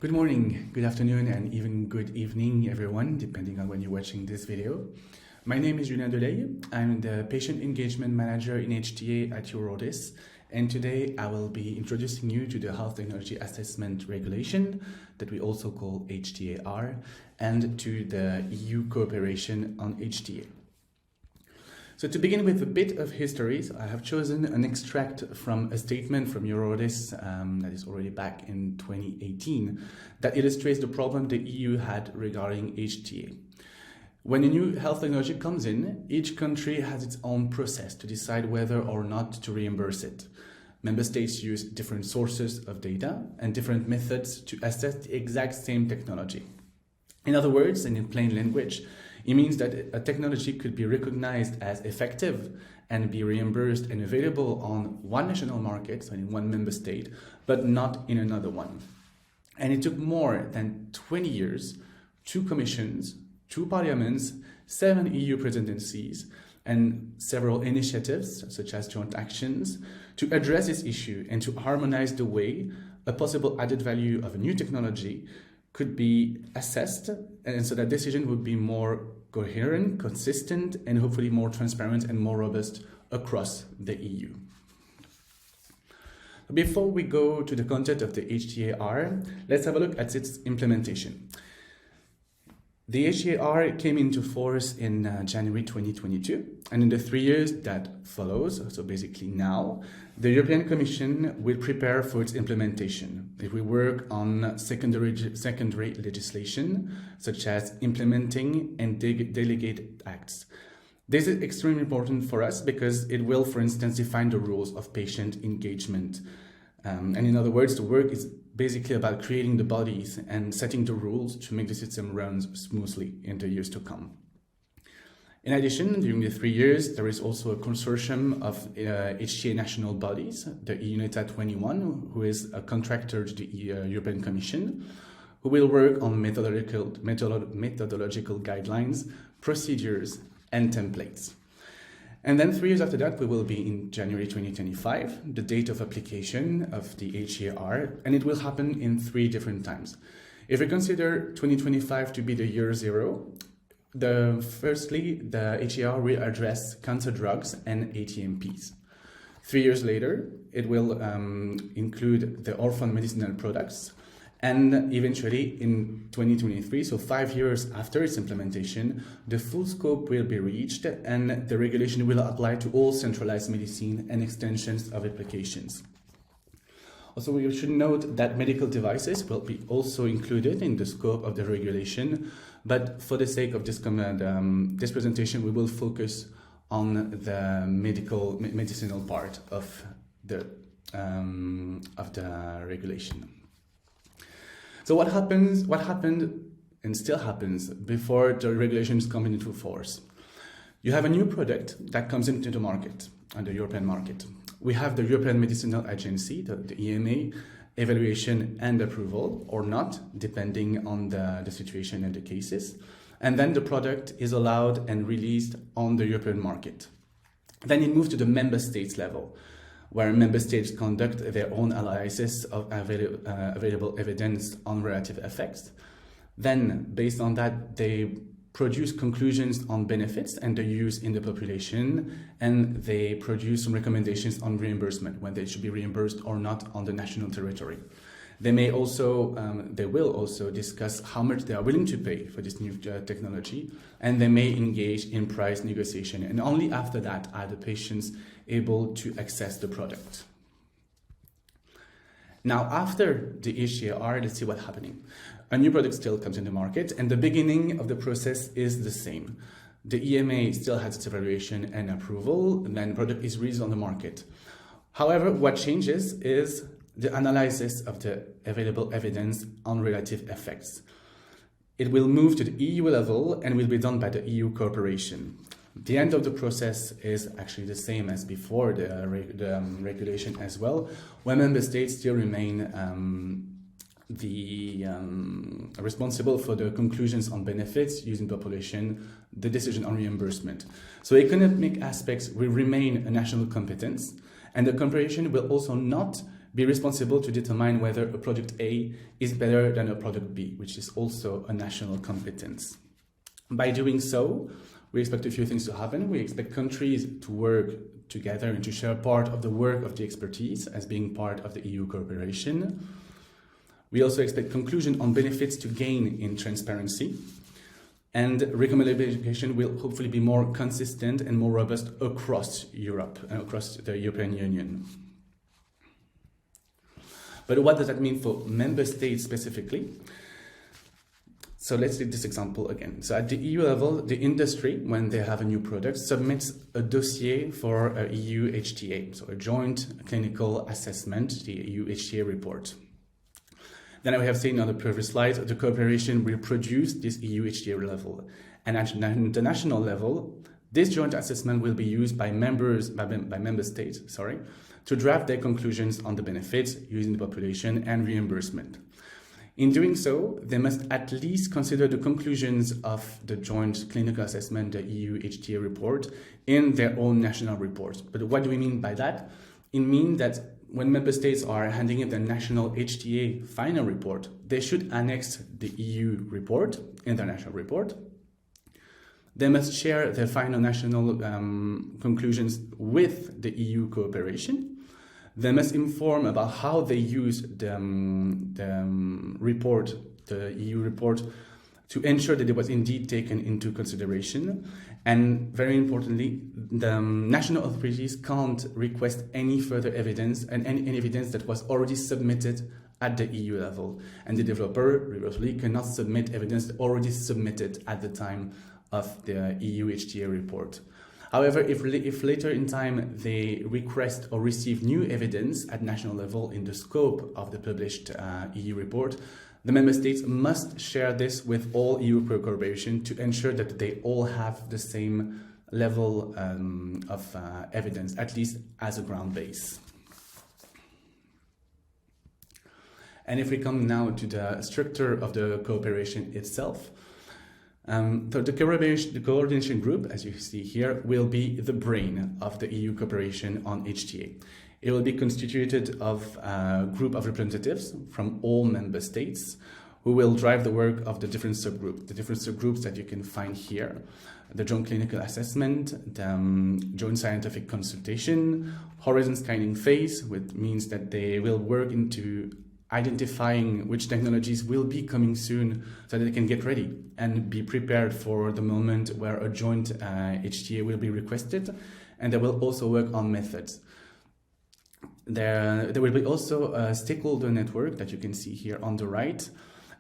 Good morning, good afternoon, and even good evening, everyone, depending on when you're watching this video. My name is Julien Delaye. I'm the Patient Engagement Manager in HTA at EURORDIS, and today I will be introducing you to the Health Technology Assessment Regulation, that we also call HTA, and to the EU cooperation on HTA. So to begin with a bit of history, I have chosen an extract from a statement from EURORDIS that is already back in 2018 that illustrates the problem the EU had regarding HTA. When a new health technology comes in, each country has its own process to decide whether or not to reimburse it. Member states use different sources of data and different methods to assess the exact same technology. In other words, and in plain language, it means that a technology could be recognized as effective and be reimbursed and available on one national market, so in one member state, but not in another one. And it took more than 20 years, 2 commissions, 2 parliaments, 7 EU presidencies, and several initiatives, such as joint actions, to address this issue and to harmonize the way a possible added value of a new technology could be assessed, and so that decision would be more coherent, consistent, and hopefully more transparent and more robust across the EU. Before we go to the content of the HTA, let's have a look at its implementation. The HTA came into force in January 2022, and in the 3 years that follows, so basically now, the European Commission will prepare for its implementation. It will work on secondary legislation, such as implementing and delegated acts. This is extremely important for us because it will, for instance, define the rules of patient engagement. And in other words, the work is basically about creating the bodies and setting the rules to make the system run smoothly in the years to come. In addition, during the 3 years, there is also a consortium of HTA national bodies, the EUNETA 21, who is a contractor to the European Commission, who will work on methodological guidelines, procedures, and templates. And then 3 years after that, we will be in January 2025, the date of application of the HTA, and it will happen in 3 different times. If we consider 2025 to be the year 0, firstly, the HTA will address cancer drugs and ATMPs. 3 years later, it will include the orphan medicinal products, and eventually in 2023, so 5 years after its implementation, the full scope will be reached and the regulation will apply to all centralized medicine and extensions of applications. Also, we should note that medical devices will be also included in the scope of the regulation, but for the sake of this presentation, we will focus on the medicinal part of the regulation. So what happened and still happens before the regulations come into force? You have a new product that comes into the market, on the European market. We have the European Medicinal Agency, the EMA, evaluation and approval, or not, depending on the situation and the cases. And then the product is allowed and released on the European market. Then it moves to the member states level, where member states conduct their own analysis of available evidence on relative effects. Then, based on that, they produce conclusions on benefits and their use in the population, and they produce some recommendations on reimbursement, when they should be reimbursed or not on the national territory. They will also discuss how much they are willing to pay for this new technology, and they may engage in price negotiation. And only after that are the patients able to access the product. Now, after the HTA, let's see what's happening. A new product still comes in the market, and the beginning of the process is the same. The EMA still has its evaluation and approval, and then the product is released on the market. However, what changes is the analysis of the available evidence on relative effects. It will move to the EU level and will be done by the EU cooperation. The end of the process is actually the same as before the regulation as well, where member states still remain responsible for the conclusions on benefits using population, the decision on reimbursement. So economic aspects will remain a national competence, and the cooperation will also not be responsible to determine whether a product A is better than a product B, which is also a national competence. By doing so, we expect a few things to happen. We expect countries to work together and to share part of the work of the expertise as being part of the EU cooperation. We also expect conclusion on benefits to gain in transparency. And recommendation will hopefully be more consistent and more robust across Europe and across the European Union. But what does that mean for member states specifically? So let's take this example again. So at the EU level, the industry, when they have a new product, submits a dossier for a EU HTA, so a joint clinical assessment, the EU HTA report. Then we have seen on the previous slide, the cooperation will produce this EU HTA level. And at the national level, this joint assessment will be used by member states, to draft their conclusions on the benefits, using the population and reimbursement. In doing so, they must at least consider the conclusions of the joint clinical assessment, the EU HTA report, in their own national report. But what do we mean by that? It means that when member states are handing in the national HTA final report, they should annex the EU report in their national report. They must share their final national conclusions with the EU cooperation. They must inform about how they use the report, the EU report, to ensure that it was indeed taken into consideration. And very importantly, the national authorities can't request any further evidence and any evidence that was already submitted at the EU level. And the developer, reversely, cannot submit evidence already submitted at the time of the EU HTA report. However, if later in time they request or receive new evidence at national level in the scope of the published EU report, the member states must share this with all EU cooperation to ensure that they all have the same level of evidence, at least as a ground base. And if we come now to the structure of the cooperation itself, so the coordination group, as you see here, will be the brain of the EU cooperation on HTA. It will be constituted of a group of representatives from all member states who will drive the work of the different subgroups that you can find here. The joint clinical assessment, the joint scientific consultation, horizon scanning phase, which means that they will work into identifying which technologies will be coming soon so that they can get ready and be prepared for the moment where a joint HTA will be requested, and they will also work on methods. There will be also a stakeholder network that you can see here on the right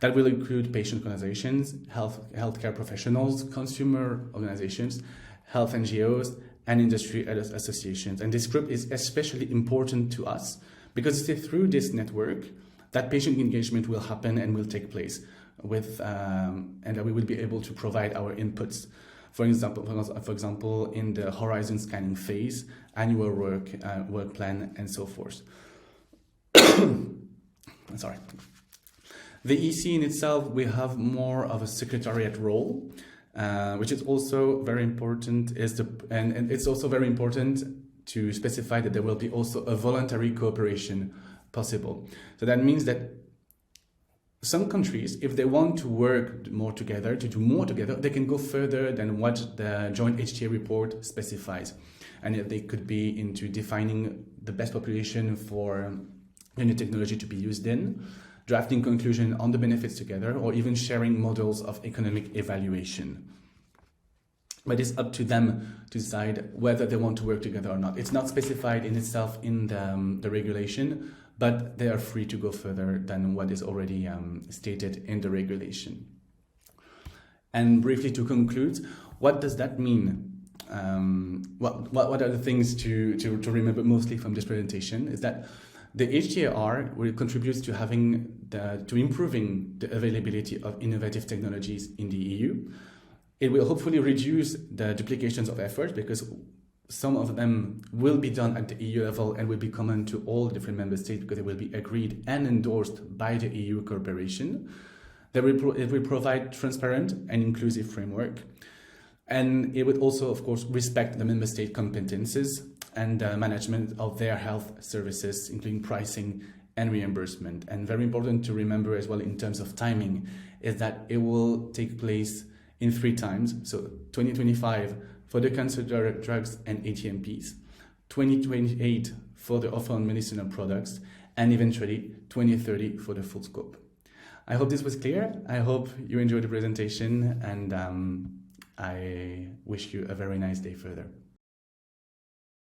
that will include patient organizations, healthcare professionals, consumer organizations, health NGOs, and industry associations. And this group is especially important to us because it's through this network that patient engagement will happen and will take place and that we will be able to provide our inputs. For example, in the horizon scanning phase, annual work plan, and so forth. Sorry. The EC in itself will have more of a secretariat role, which is also very important. And it's also very important to specify that there will be also a voluntary cooperation possible. So that means that some countries, if they want to work more together, to do more together, they can go further than what the joint HTA report specifies. And they could be into defining the best population for any technology to be used in, drafting conclusion on the benefits together, or even sharing models of economic evaluation. But it's up to them to decide whether they want to work together or not. It's not specified in itself in the regulation, but they are free to go further than what is already stated in the regulation. And briefly to conclude, what does that mean? What are the things to remember mostly from this presentation is that the HTAR will contribute to improving the availability of innovative technologies in the EU. It will hopefully reduce the duplications of effort because some of them will be done at the EU level and will be common to all different member states because they will be agreed and endorsed by the EU cooperation. It will provide transparent and inclusive framework. And it would also, of course, respect the member state competences and management of their health services, including pricing and reimbursement. And very important to remember as well in terms of timing is that it will take place in 3 times. So 2025 for the cancer drugs and ATMPs, 2028 for the orphan medicinal products, and eventually 2030 for the full scope. I hope this was clear. I hope you enjoyed the presentation, and I wish you a very nice day further.